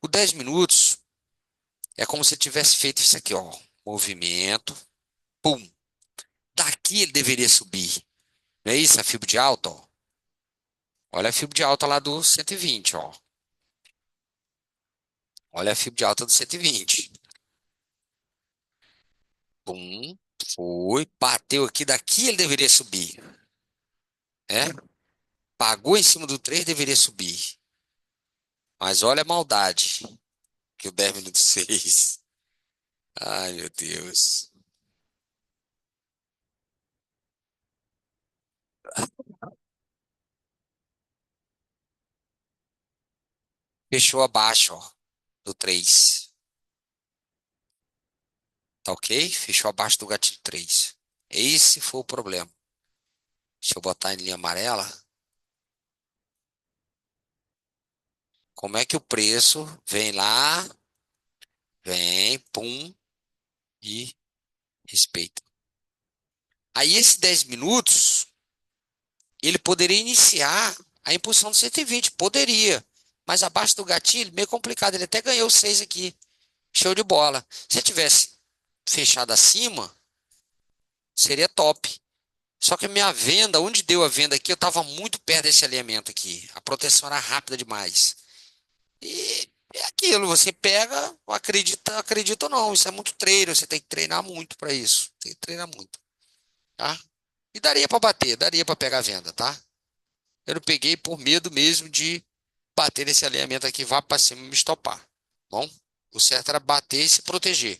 O 10 minutos é como se tivesse feito isso aqui, ó. Movimento, pum. Daqui ele deveria subir. Não é isso? A fibra de alta, ó. Olha a fibra de alta lá do 120, ó. Olha a fibra de alta do 120. Pum, foi, bateu aqui, daqui ele deveria subir, né? Pagou em cima do 3, deveria subir. Mas olha a maldade que o 10 minutos fez. Ai, meu Deus. Fechou abaixo, ó, do 3. Tá ok? Fechou abaixo do gatilho 3. Esse foi o problema. Deixa eu botar em linha amarela. Como é que o preço vem lá, vem, pum, e respeita. Aí esse 10 minutos, ele poderia iniciar a impulsão do 120, poderia. Mas abaixo do gatilho, meio complicado. Ele até ganhou 6 aqui. Show de bola. Se tivesse fechado acima, seria top. Só que a minha venda, onde deu a venda aqui, eu estava muito perto desse alinhamento aqui. A proteção era rápida demais. E é aquilo, você pega, acredita, acredita ou não. Isso é muito treino, você tem que treinar muito para isso. Tem que treinar muito, tá? E daria para bater, daria para pegar a venda, tá? Eu não peguei por medo mesmo de bater nesse alinhamento aqui, vá para cima e me estopar. Bom, o certo era bater e se proteger.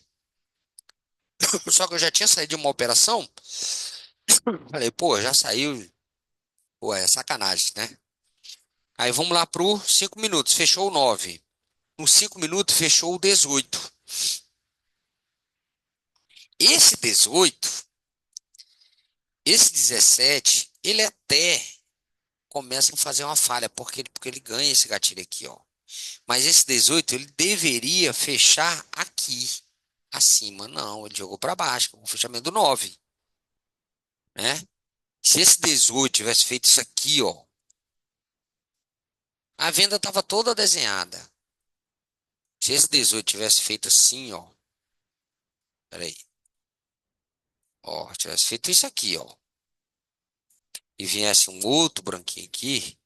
Só que eu já tinha saído de uma operação, falei, pô, já saiu, pô, é sacanagem, né? Aí vamos lá pro 5 minutos, fechou o 9. Nos 5 minutos fechou o 18. Esse 18, esse 17, ele até começa a fazer uma falha, porque ele ganha esse gatilho aqui, ó. Mas esse 18, ele deveria fechar aqui, acima. Não, ele jogou para baixo, com o fechamento do 9, né? Se esse 18 tivesse feito isso aqui, ó, a venda estava toda desenhada. Se esse 18 tivesse feito assim, ó, peraí, ó, tivesse feito isso aqui, ó, e viesse um outro branquinho aqui,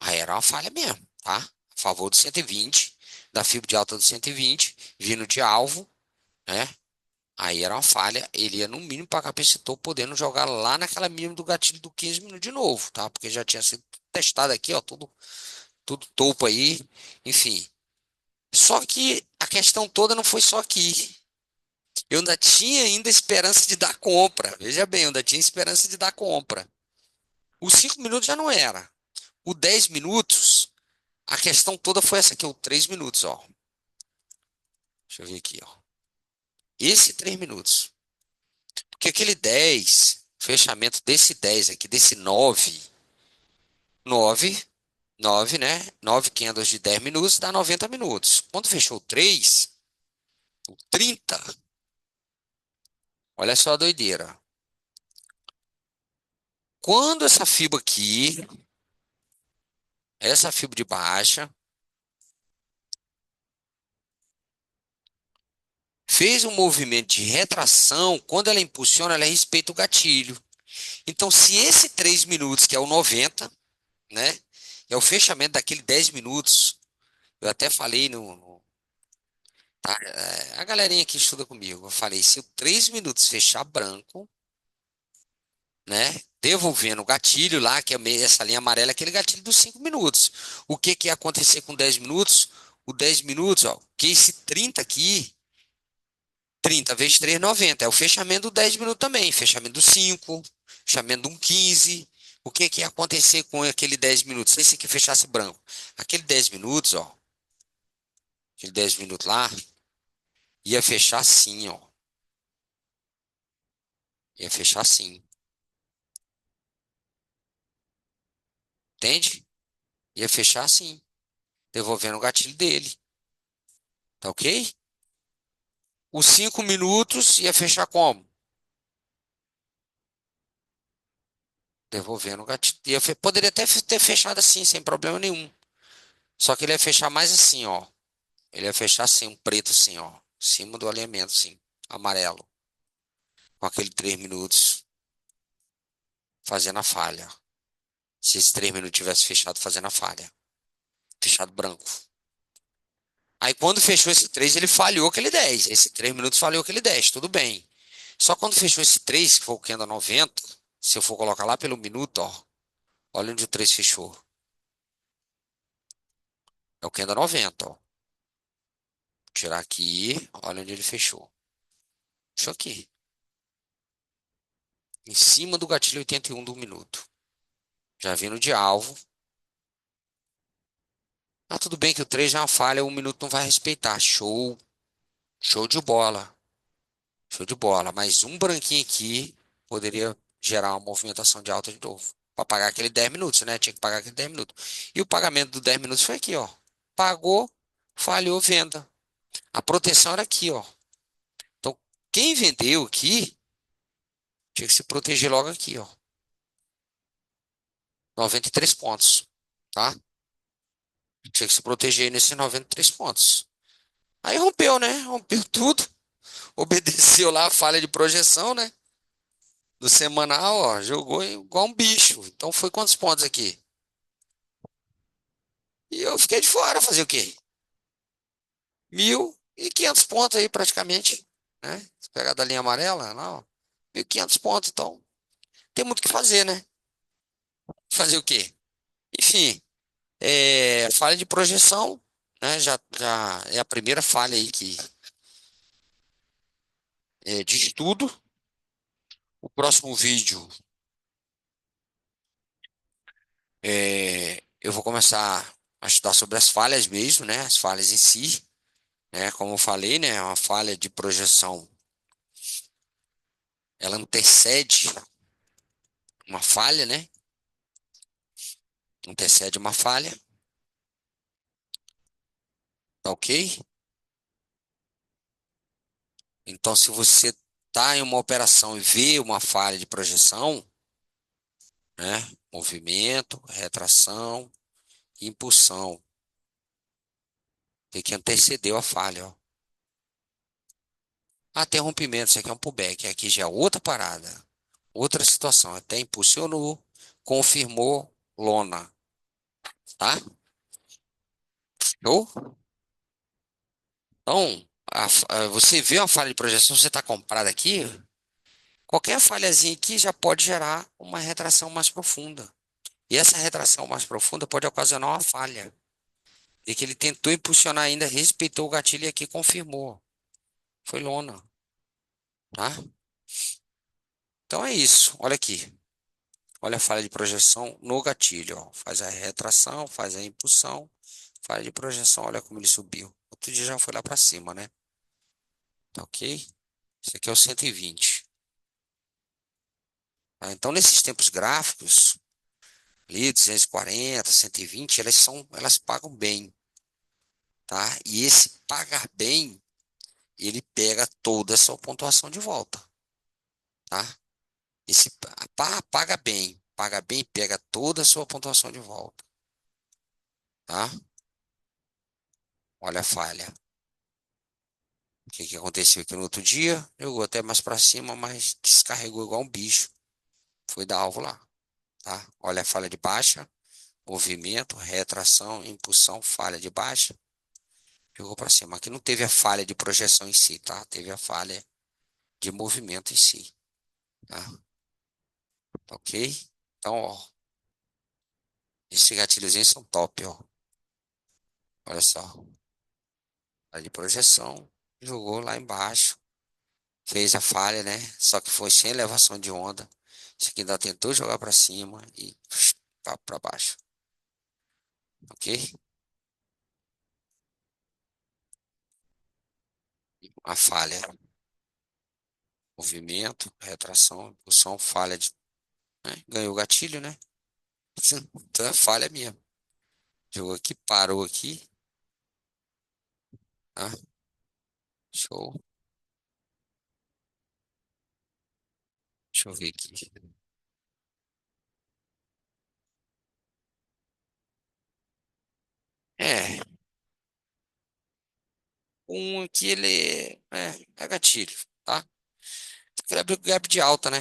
aí era uma falha mesmo, tá? A favor do 120, da fibra de alta do 120, vindo de alvo, né? Aí era uma falha, ele ia no mínimo para capacitor, podendo jogar lá naquela mínima do gatilho do 15 minutos de novo, tá? Porque já tinha sido testado aqui, ó, tudo topo aí, enfim. Só que a questão toda não foi só aqui. Eu ainda tinha ainda esperança de dar compra. Veja bem, eu ainda tinha esperança de dar compra. Os 5 minutos já não era. O 10 minutos, a questão toda foi essa aqui, o 3 minutos, ó. Deixa eu ver aqui, ó. Esse 3 minutos. Porque aquele 10, fechamento desse 10 aqui, desse 9, 9, 9, né? 9 candles de 10 minutos dá 90 minutos. Quando fechou o 3, o 30, olha só a doideira. Quando essa fibra de baixa, fez um movimento de retração, quando ela impulsiona, ela respeita o gatilho. Então, se esse 3 minutos, que é o 90, né? É o fechamento daquele 10 minutos. Eu até falei tá, a galerinha que estuda comigo, eu falei, se o 3 minutos fechar branco, né? Devolvendo o gatilho lá, que é essa linha amarela, é aquele gatilho dos 5 minutos. O que que ia acontecer com 10 minutos? O 10 minutos, ó, que esse 30 aqui, 30 vezes 3, 90. É o fechamento do 10 minutos também. Fechamento do 5, fechamento do 15. O que que ia acontecer com aquele 10 minutos? Se esse aqui fechasse branco. Aquele 10 minutos, ó, aquele 10 minutos lá, ia fechar assim, ó. Ia fechar assim. Entende? Ia fechar assim, devolvendo o gatilho dele. Tá ok? Os 5 minutos ia fechar como? Devolvendo o gatilho. Poderia até ter fechado assim, sem problema nenhum. Só que ele ia fechar mais assim, ó. Ele ia fechar assim, um preto assim, ó. Em cima do alinhamento, assim. Amarelo. Com aquele 3 minutos fazendo a falha. Se esse 3 minutos tivesse fechado fazendo a falha. Fechado branco. Aí quando fechou esse 3 ele falhou aquele 10. Esse 3 minutos falhou aquele 10. Tudo bem. Só quando fechou esse 3 que foi o candle 90, se eu for colocar lá pelo minuto, ó. Olha onde o 3 fechou. É o candle 90, ó. Tirar aqui, olha onde ele fechou. Fechou aqui. Em cima do gatilho 81 do minuto. Já vindo de alvo. Ah, tudo bem que o 3 já é uma falha, um minuto não vai respeitar. Show. Show de bola. Show de bola. Mas um branquinho aqui poderia gerar uma movimentação de alta de novo. Para pagar aquele 10 minutos, né? Tinha que pagar aquele 10 minutos. E o pagamento do 10 minutos foi aqui, ó. Pagou, falhou, venda. A proteção era aqui, ó. Então, quem vendeu aqui tinha que se proteger logo aqui, ó. 93 pontos, tá? Tinha que se proteger nesses 93 pontos. Aí rompeu, né? Rompeu tudo. Obedeceu lá a falha de projeção, né? Do semanal, ó. Jogou igual um bicho. Então foi quantos pontos aqui? E eu fiquei de fora, fazer o quê? 1.500 pontos aí praticamente, né? Se pegar da linha amarela, não. 1.500 pontos, então tem muito o que fazer, né? Fazer o quê? Enfim, falha de projeção, né? Já é a primeira falha aí que de estudo. O próximo vídeo eu vou começar a estudar sobre as falhas mesmo, né? As falhas em si, né? Como eu falei, né? Uma falha de projeção, ela antecede uma falha, né? Antecede uma falha, tá ok? Então, se você está em uma operação e vê uma falha de projeção, né? Movimento, retração, impulsão, tem que anteceder a falha, ó. Ah, tem rompimento, isso aqui é um pullback, aqui já é outra parada, outra situação. Até impulsionou, confirmou, lona, tá? Show? Então, você vê uma falha de projeção, você está comprado aqui, qualquer falhazinha aqui já pode gerar uma retração mais profunda. E essa retração mais profunda pode ocasionar uma falha. E que ele tentou impulsionar ainda, respeitou o gatilho e aqui confirmou. Foi lona, tá? Então é isso. Olha aqui. Olha a falha de projeção no gatilho, ó. Faz a retração, faz a impulsão, falha de projeção, olha como ele subiu. Outro dia já foi lá para cima, né? Tá ok? Esse aqui é o 120. Tá? Então, nesses tempos gráficos, ali 240, 120, elas pagam bem, tá? E esse pagar bem, ele pega toda a sua pontuação de volta, tá? Esse paga bem e pega toda a sua pontuação de volta, tá? Olha a falha. O que que aconteceu aqui no outro dia? Jogou até mais para cima, mas descarregou igual um bicho. Foi dar alvo lá, tá? Olha a falha de baixa, movimento, retração, impulsão, falha de baixa. Jogou para cima. Aqui não teve a falha de projeção em si, tá? Teve a falha de movimento em si, tá? Tá ok? Então, ó, esses gatilhozinhos são top, ó. Olha só. Tá de projeção. Jogou lá embaixo. Fez a falha, né? Só que foi sem elevação de onda. Esse aqui ainda tentou jogar pra cima e pá, pra baixo. Ok? A falha. Movimento, retração, impulsão, falha de, né? Ganhou o gatilho, né? Então é falha mesmo. Jogou aqui, parou aqui. Tá? Show. Deixa eu ver aqui. É, um aqui ele é gatilho, tá? Ele abriu gap de alta, né?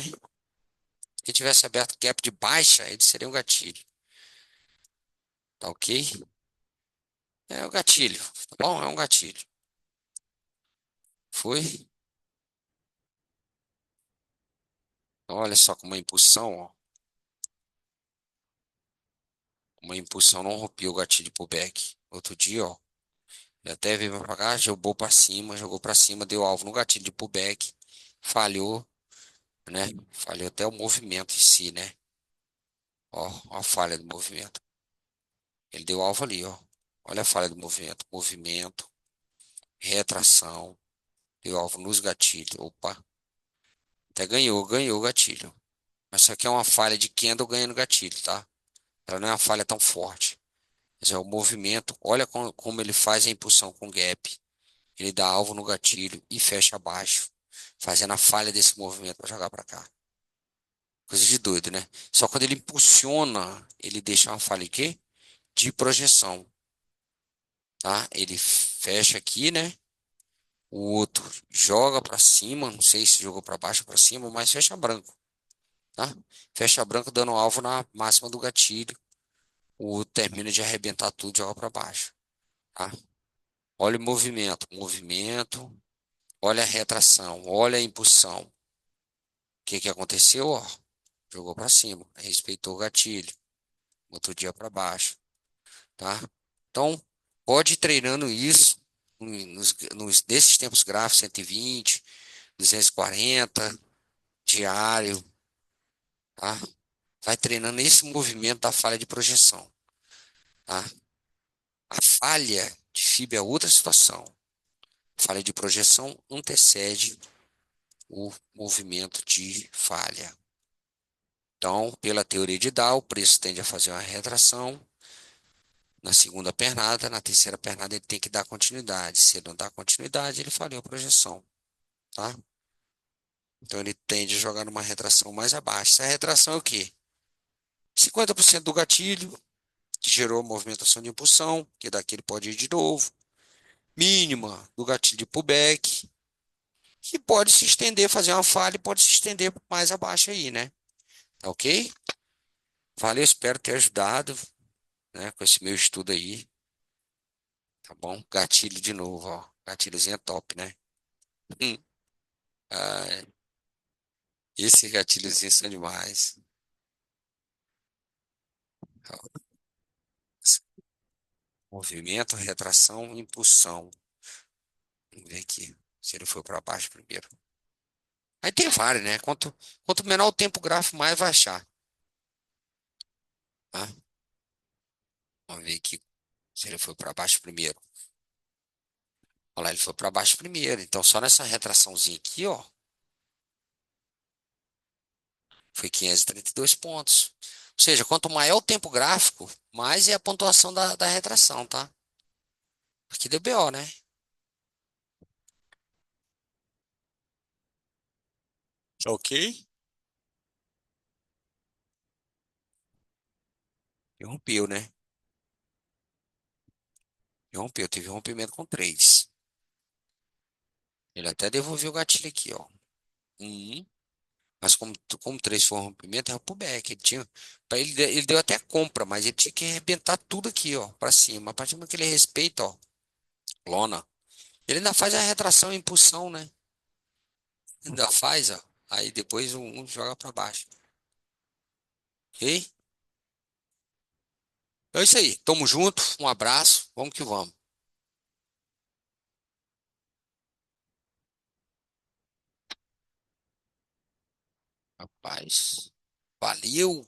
Se tivesse aberto gap de baixa, ele seria um gatilho. Tá ok? É o gatilho, tá bom? É um gatilho. Foi? Olha só como uma impulsão, ó. Uma impulsão não rompeu o gatilho pro back. Outro dia, ó. Ele até veio pra cá, jogou pra cima, deu alvo no gatilho de pullback. Falhou, né? Falhou até o movimento em si, né? Ó a falha do movimento. Ele deu alvo ali, ó. Olha a falha do movimento. Movimento, retração. Deu alvo nos gatilhos. Opa, até ganhou o gatilho. Mas isso aqui é uma falha de candle ganhando gatilho, tá? Ela não é uma falha tão forte. Mas é o movimento. Olha como ele faz a impulsão com gap. Ele dá alvo no gatilho e fecha abaixo, fazendo a falha desse movimento para jogar para cá. Coisa de doido, né? Só quando ele impulsiona, ele deixa uma falha de quê? De projeção, tá? Ele fecha aqui, né? O outro joga para cima, não sei se jogou para baixo ou para cima, mas fecha branco, tá? Fecha branco dando alvo na máxima do gatilho. O outro termina de arrebentar tudo e joga para baixo, tá? Olha o movimento, movimento. Olha a retração, olha a impulsão. O que que aconteceu? Ó, jogou para cima, respeitou o gatilho, outro dia para baixo, tá? Então, pode ir treinando isso desses tempos gráficos, 120, 240, diário, tá? Vai treinando esse movimento da falha de projeção, tá? A falha de FIB é outra situação. A falha de projeção antecede o movimento de falha. Então, pela teoria de Dow, o preço tende a fazer uma retração na segunda pernada, na terceira pernada ele tem que dar continuidade. Se ele não dá continuidade, ele falhou a projeção, tá? Então ele tende a jogar numa retração mais abaixo. Essa retração é o quê? 50% do gatilho, que gerou movimentação de impulsão, que daqui ele pode ir de novo. Mínima do gatilho de pullback, que pode se estender, fazer uma falha e pode se estender mais abaixo aí, né? Tá ok? Valeu, espero ter ajudado, né, com esse meu estudo aí, tá bom? Gatilho de novo, ó. Gatilhozinho é top, né? Ah, esses gatilhozinhos são demais. Movimento, retração, impulsão. Vamos ver aqui se ele foi para baixo primeiro. Aí tem vários, né? Quanto menor o tempo gráfico, mais vai achar. Tá? Vamos ver aqui se ele foi para baixo primeiro. Olha lá, ele foi para baixo primeiro. Então, só nessa retraçãozinha aqui, ó, foi 532 pontos. Ou seja, quanto maior o tempo gráfico, mais é a pontuação da retração, tá? Aqui deu BO, né? Ok. Interrompeu, né? Interrompeu, teve rompimento com 3. Ele até devolveu o gatilho aqui, ó. Um. Mas como 3 foi um rompimento, é o pullback. Ele tinha, pra ele deu até compra, mas ele tinha que arrebentar tudo aqui, ó, para cima. A partir do momento que ele respeita, ó, lona. Ele ainda faz a retração e impulsão, né? Ainda faz, ó. Aí depois um joga para baixo. Ok? É isso aí. Tamo junto. Um abraço. Vamos que vamos. Rapaz. Valeu.